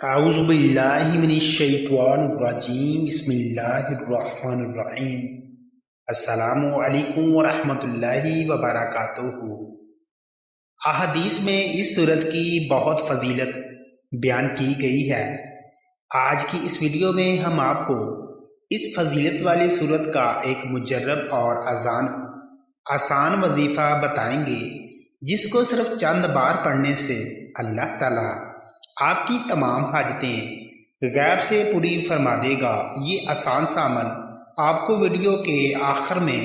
اعوذ باللہ من الشیطان الرجیم بسم اللہ الرحمن الرحیم السلام علیکم ورحمۃ اللہ وبرکاتہ۔ احادیث میں اس سورت کی بہت فضیلت بیان کی گئی ہے۔ آج کی اس ویڈیو میں ہم آپ کو اس فضیلت والی سورت کا ایک مجرب اور آسان وظیفہ بتائیں گے، جس کو صرف چند بار پڑھنے سے اللہ تعالیٰ آپ کی تمام حاجتیں غیب سے پوری فرما دے گا۔ یہ آسان سا عمل آپ کو ویڈیو کے آخر میں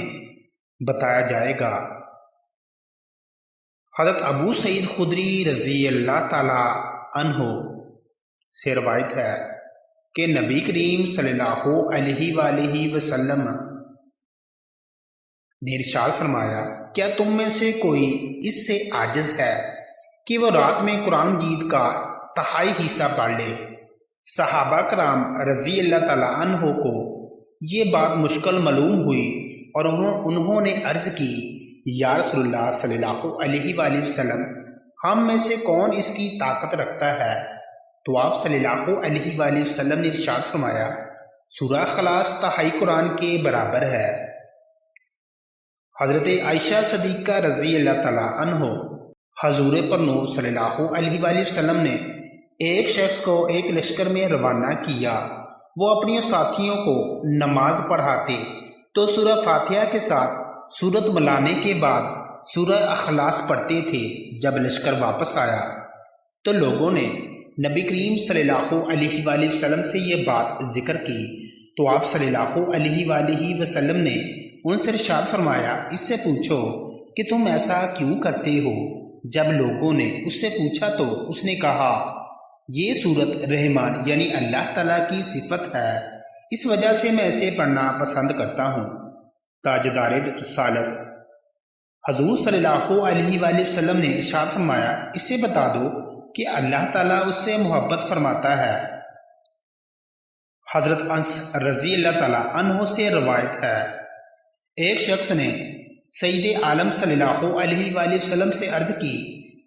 بتایا جائے گا۔ حضرت ابو سعید خدری رضی اللہ تعالی عنہ سے روایت ہے کہ نبی کریم صلی اللہ علیہ وآلہ وسلم نے ارشاد فرمایا، کیا تم میں سے کوئی اس سے عاجز ہے کہ وہ رات میں قرآن مجید کا تہائی حصہ پڑھ لے؟ صحابہ کرام رضی اللہ تعالیٰ عنہ کو یہ بات مشکل معلوم ہوئی اور انہوں نے عرض کی، یا رسول اللہ صلی اللہ علیہ وآلہ وسلم، ہم میں سے کون اس کی طاقت رکھتا ہے؟ تو آپ صلی اللہ علیہ وآلہ وسلم نے ارشاد فرمایا، سورہ اخلاص تہائی قرآن کے برابر ہے۔ حضرت عائشہ صدیقہ رضی اللہ تعالیٰ عنہ حضور پر نور صلی اللہ علیہ وآلہ وسلم نے ایک شخص کو ایک لشکر میں روانہ کیا۔ وہ اپنے ساتھیوں کو نماز پڑھاتے تو سورہ فاتحہ کے ساتھ سورت ملانے کے بعد سورہ اخلاص پڑھتے تھے۔ جب لشکر واپس آیا تو لوگوں نے نبی کریم صلی اللہ علیہ وآلہ وسلم سے یہ بات ذکر کی تو آپ صلی اللہ علیہ وآلہ وسلم نے ان سے ارشاد فرمایا، اس سے پوچھو کہ تم ایسا کیوں کرتے ہو؟ جب لوگوں نے اس سے پوچھا تو اس نے کہا، یہ سورت رحمان یعنی اللہ تعالیٰ کی صفت ہے، اس وجہ سے میں اسے پڑھنا پسند کرتا ہوں۔ تاجدار رسالت حضور صلی اللہ علیہ وآلہ وسلم نے ارشاد فرمایا، اسے بتا دو کہ اللہ تعالیٰ اس سے محبت فرماتا ہے۔ حضرت انس رضی اللہ تعالیٰ عنہ سے روایت ہے، ایک شخص نے سید عالم صلی اللہ علیہ وآلہ وسلم سے عرض کی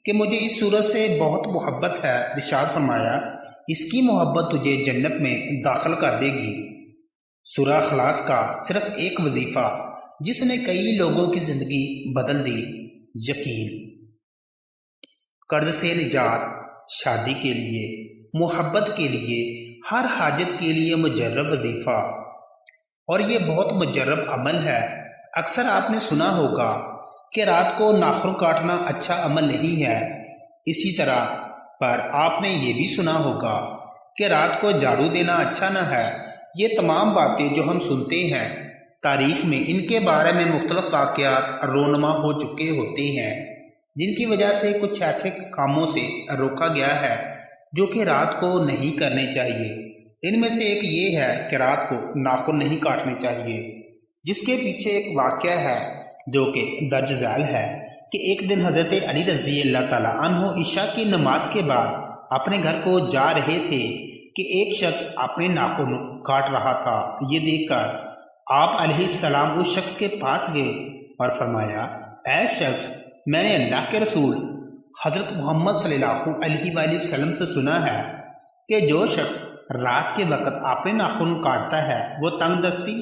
کہ مجھے اس سورت سے بہت محبت ہے۔ ارشاد فرمایا، اس کی محبت تجھے جنت میں داخل کر دے گی۔ سورہ اخلاص کا صرف ایک وظیفہ جس نے کئی لوگوں کی زندگی بدل دی، یقین، قرض سے نجات، شادی کے لیے، محبت کے لیے، ہر حاجت کے لیے مجرب وظیفہ، اور یہ بہت مجرب عمل ہے۔ اکثر آپ نے سنا ہوگا کہ رات کو ناخن کاٹنا اچھا عمل نہیں ہے۔ اسی طرح پر آپ نے یہ بھی سنا ہوگا کہ رات کو جھاڑو دینا اچھا نہ ہے۔ یہ تمام باتیں جو ہم سنتے ہیں، تاریخ میں ان کے بارے میں مختلف واقعات رونما ہو چکے ہوتے ہیں، جن کی وجہ سے کچھ ایسے کاموں سے روکا گیا ہے جو کہ رات کو نہیں کرنے چاہیے۔ ان میں سے ایک یہ ہے کہ رات کو ناخن نہیں کاٹنے چاہیے، جس کے پیچھے ایک واقعہ ہے جو کہ درج ذیل ہے کہ ایک دن حضرت علی رضی اللہ تعالیٰ عنہ عشاء کی نماز کے بعد اپنے گھر کو جا رہے تھے کہ ایک شخص اپنے ناخن کاٹ رہا تھا۔ یہ دیکھ کر آپ علیہ السلام اس شخص کے پاس گئے اور فرمایا، اے شخص، میں نے اللہ کے رسول حضرت محمد صلی اللہ علیہ وآلہ وسلم سے سنا ہے کہ جو شخص رات کے وقت اپنے ناخن کاٹتا ہے وہ تنگ دستی،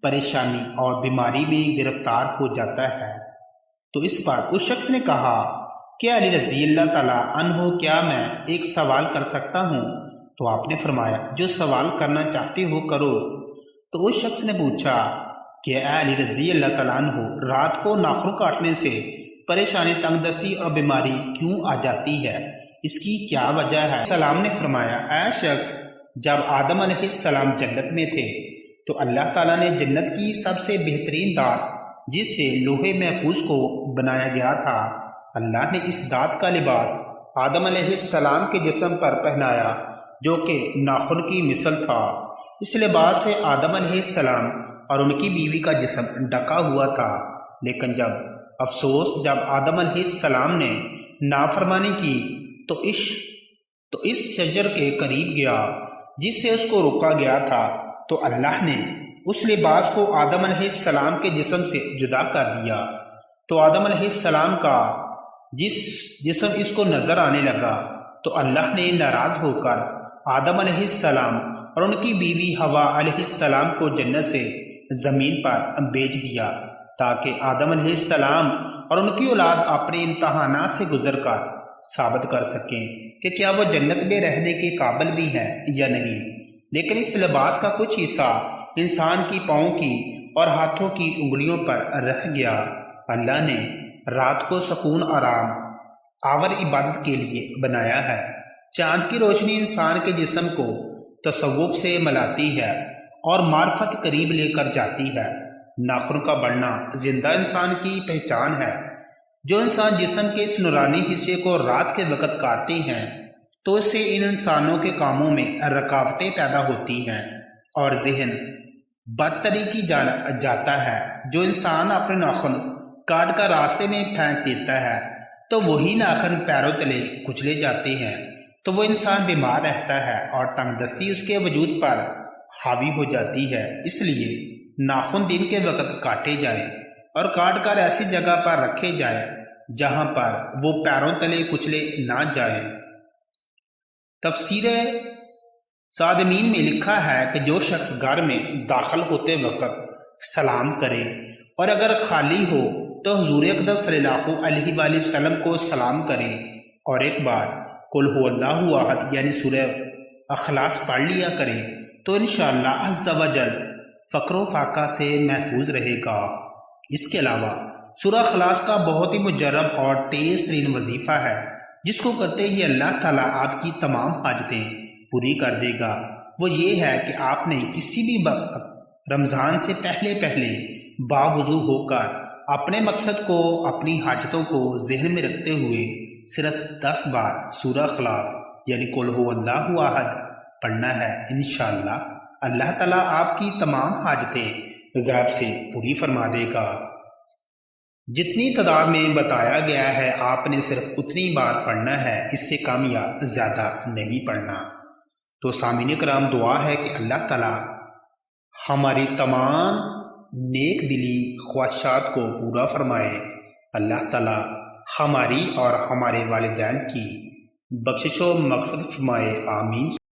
پریشانی اور بیماری میں گرفتار ہو جاتا ہے۔ تو اس پر اس شخص نے کہا کہ علی رضی اللہ تعالیٰ عنہ، کیا میں ایک سوال کر سکتا ہوں؟ تو آپ نے فرمایا، جو سوال کرنا چاہتے ہو کرو۔ تو اس شخص نے پوچھا کہ اے علی رضی اللہ تعالیٰ عنہ، رات کو ناخن کاٹنے سے پریشانی، تنگ دستی اور بیماری کیوں آ جاتی ہے؟ اس کی کیا وجہ ہے؟ سلام نے فرمایا، اے شخص، جب آدم علیہ السلام جنت میں تھے تو اللہ تعالیٰ نے جنت کی سب سے بہترین دات، جس سے لوح محفوظ کو بنایا گیا تھا، اللہ نے اس دات کا لباس آدم علیہ السلام کے جسم پر پہنایا جو کہ ناخن کی مثل تھا۔ اس لباس سے آدم علیہ السلام اور ان کی بیوی کا جسم ڈھکا ہوا تھا، لیکن جب آدم علیہ السلام نے نافرمانی کی تو اس شجر کے قریب گیا جس سے اس کو روکا گیا تھا، تو اللہ نے اس لباس کو آدم علیہ السلام کے جسم سے جدا کر دیا۔ تو آدم علیہ السلام کا جسم اس کو نظر آنے لگا تو اللہ نے ناراض ہو کر آدم علیہ السلام اور ان کی بیوی حوا علیہ السلام کو جنت سے زمین پر بھیج دیا تاکہ آدم علیہ السلام اور ان کی اولاد اپنے امتحانات سے گزر کر ثابت کر سکیں کہ کیا وہ جنت میں رہنے کے قابل بھی ہیں یا نہیں۔ لیکن اس لباس کا کچھ حصہ انسان کی پاؤں کی اور ہاتھوں کی انگلیوں پر رہ گیا۔ اللہ نے رات کو سکون آرام آور عبادت کے لیے بنایا ہے۔ چاند کی روشنی انسان کے جسم کو تصوف سے ملاتی ہے اور معرفت قریب لے کر جاتی ہے۔ ناخن کا بڑھنا زندہ انسان کی پہچان ہے۔ جو انسان جسم کے اس نورانی حصے کو رات کے وقت کاٹتے ہیں تو اس سے ان انسانوں کے کاموں میں رکاوٹیں پیدا ہوتی ہیں اور ذہن بدتری کی جاتا ہے۔ جو انسان اپنے ناخن کاٹ کر راستے میں پھینک دیتا ہے تو وہی ناخن پیروں تلے کچلے جاتے ہیں تو وہ انسان بیمار رہتا ہے اور تنگ دستی اس کے وجود پر حاوی ہو جاتی ہے۔ اس لیے ناخن دن کے وقت کاٹے جائیں اور کاٹ کر ایسی جگہ پر رکھے جائیں جہاں پر وہ پیروں تلے کچلے نہ جائیں۔ تفسیر صادمین میں لکھا ہے کہ جو شخص گھر میں داخل ہوتے وقت سلام کرے اور اگر خالی ہو تو حضور اقدس صلی اللہ علیہ وآلہ وسلم کو سلام کرے اور ایک بار قل هو اللہ احد یعنی سورہ اخلاص پڑھ لیا کرے تو انشاءاللہ عز و جل فقر و فاقہ سے محفوظ رہے گا۔ اس کے علاوہ سورہ اخلاص کا بہت ہی مجرب اور تیز ترین وظیفہ ہے جس کو کرتے ہی اللہ تعالیٰ آپ کی تمام حاجتیں پوری کر دے گا۔ وہ یہ ہے کہ آپ نے کسی بھی وقت رمضان سے پہلے باوضو ہو کر اپنے مقصد کو اپنی حاجتوں کو ذہن میں رکھتے ہوئے صرف 10 بار سورہ اخلاص یعنی قل هو اللہ احد پڑھنا ہے۔ انشاءاللہ اللہ تعالیٰ آپ کی تمام حاجتیں غیب سے پوری فرما دے گا۔ جتنی تعداد میں بتایا گیا ہے آپ نے صرف اتنی بار پڑھنا ہے، اس سے کم یا زیادہ نہیں پڑھنا۔ تو سامعین کرام دعا ہے کہ اللہ تعالیٰ ہماری تمام نیک دلی خواہشات کو پورا فرمائے۔ اللہ تعالیٰ ہماری اور ہمارے والدین کی بخشش و مغفرت فرمائے۔ آمین۔